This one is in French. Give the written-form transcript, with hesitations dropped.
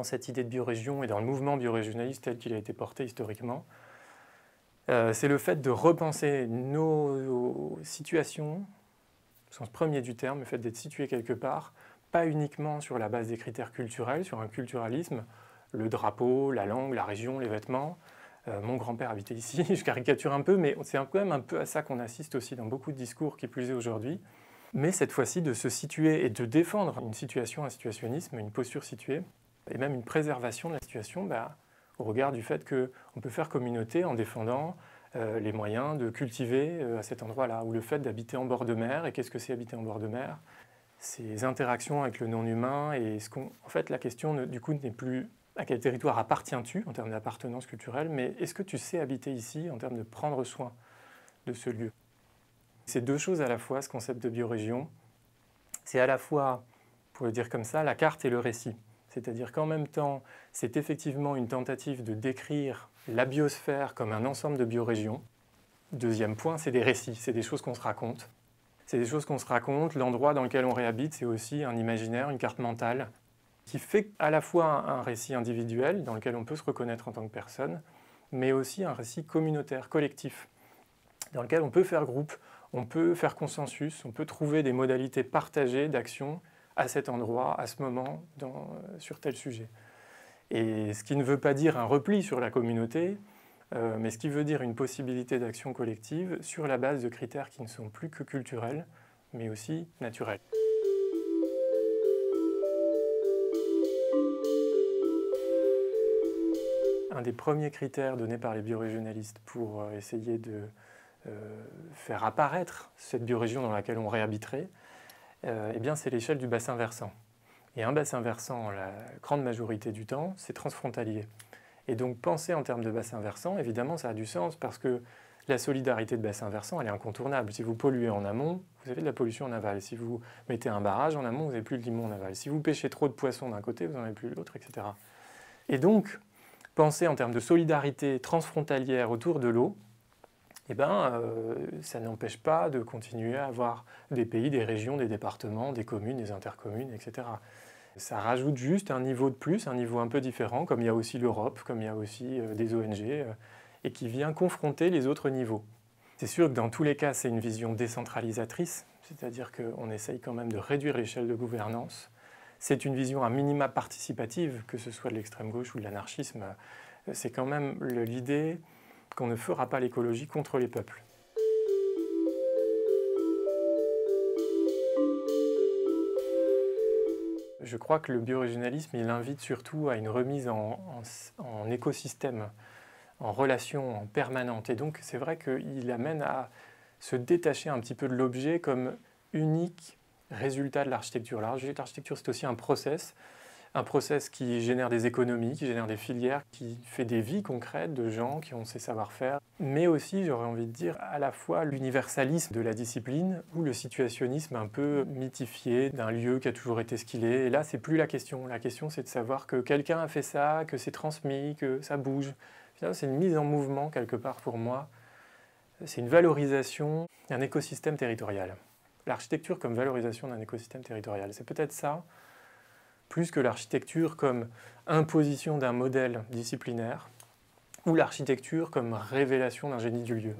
dans cette idée de biorégion et dans le mouvement biorégionaliste tel qu'il a été porté historiquement, c'est le fait de repenser nos situations, au sens premier du terme, le fait d'être situé quelque part, pas uniquement sur la base des critères culturels, sur un culturalisme, le drapeau, la langue, la région, les vêtements. Mon grand-père habitait ici, je caricature un peu, mais c'est quand même un peu à ça qu'on assiste aussi dans beaucoup de discours qui plus est aujourd'hui. Mais cette fois-ci, de se situer et de défendre une situation, un situationnisme, une posture située, et même une préservation de la situation, au regard du fait qu'on peut faire communauté en défendant les moyens de cultiver à cet endroit-là, ou le fait d'habiter en bord de mer. Et qu'est-ce que c'est habiter en bord de mer? Ces interactions avec le non-humain, et en fait, la question, du coup, n'est plus à quel territoire appartiens-tu en termes d'appartenance culturelle, mais est-ce que tu sais habiter ici en termes de prendre soin de ce lieu? C'est deux choses à la fois, ce concept de biorégion. C'est à la fois, pour le dire comme ça, la carte et le récit. C'est-à-dire qu'en même temps, c'est effectivement une tentative de décrire la biosphère comme un ensemble de biorégions. Deuxième point, c'est des récits, c'est des choses qu'on se raconte. C'est des choses qu'on se raconte, l'endroit dans lequel on réhabite, c'est aussi un imaginaire, une carte mentale, qui fait à la fois un récit individuel, dans lequel on peut se reconnaître en tant que personne, mais aussi un récit communautaire, collectif, dans lequel on peut faire groupe, on peut faire consensus, on peut trouver des modalités partagées d'action à cet endroit, à ce moment, sur tel sujet. Et ce qui ne veut pas dire un repli sur la communauté, mais ce qui veut dire une possibilité d'action collective sur la base de critères qui ne sont plus que culturels, mais aussi naturels. Un des premiers critères donnés par les biorégionalistes pour essayer de faire apparaître cette biorégion dans laquelle on réhabiterait, c'est l'échelle du bassin versant. Et un bassin versant, la grande majorité du temps, c'est transfrontalier. Et donc penser en termes de bassin versant, évidemment, ça a du sens parce que la solidarité de bassin versant, elle est incontournable. Si vous polluez en amont, vous avez de la pollution en aval. Si vous mettez un barrage en amont, vous n'avez plus le limon en aval. Si vous pêchez trop de poissons d'un côté, vous n'en avez plus l'autre, etc. Et donc, penser en termes de solidarité transfrontalière autour de l'eau, ça n'empêche pas de continuer à avoir des pays, des régions, des départements, des communes, des intercommunes, etc. Ça rajoute juste un niveau de plus, un niveau un peu différent, comme il y a aussi l'Europe, comme il y a aussi des ONG, et qui vient confronter les autres niveaux. C'est sûr que dans tous les cas, c'est une vision décentralisatrice, c'est-à-dire qu'on essaye quand même de réduire l'échelle de gouvernance. C'est une vision à minima participative, que ce soit de l'extrême gauche ou de l'anarchisme. C'est quand même l'idée qu'on ne fera pas l'écologie contre les peuples. Je crois que le biorégionalisme, il invite surtout à une remise en écosystème, en relation en permanente. Et donc, c'est vrai qu'il amène à se détacher un petit peu de l'objet comme unique résultat de l'architecture. L'architecture, c'est aussi un process qui génère des économies, qui génère des filières, qui fait des vies concrètes de gens qui ont ces savoir-faire. Mais aussi, j'aurais envie de dire, à la fois l'universalisme de la discipline ou le situationnisme un peu mythifié d'un lieu qui a toujours été ce qu'il est. Et là, c'est plus la question. La question, c'est de savoir que quelqu'un a fait ça, que c'est transmis, que ça bouge. Finalement, c'est une mise en mouvement, quelque part, pour moi. C'est une valorisation d'un écosystème territorial. L'architecture comme valorisation d'un écosystème territorial. C'est peut-être ça, plus que l'architecture comme imposition d'un modèle disciplinaire, ou l'architecture comme révélation d'un génie du lieu.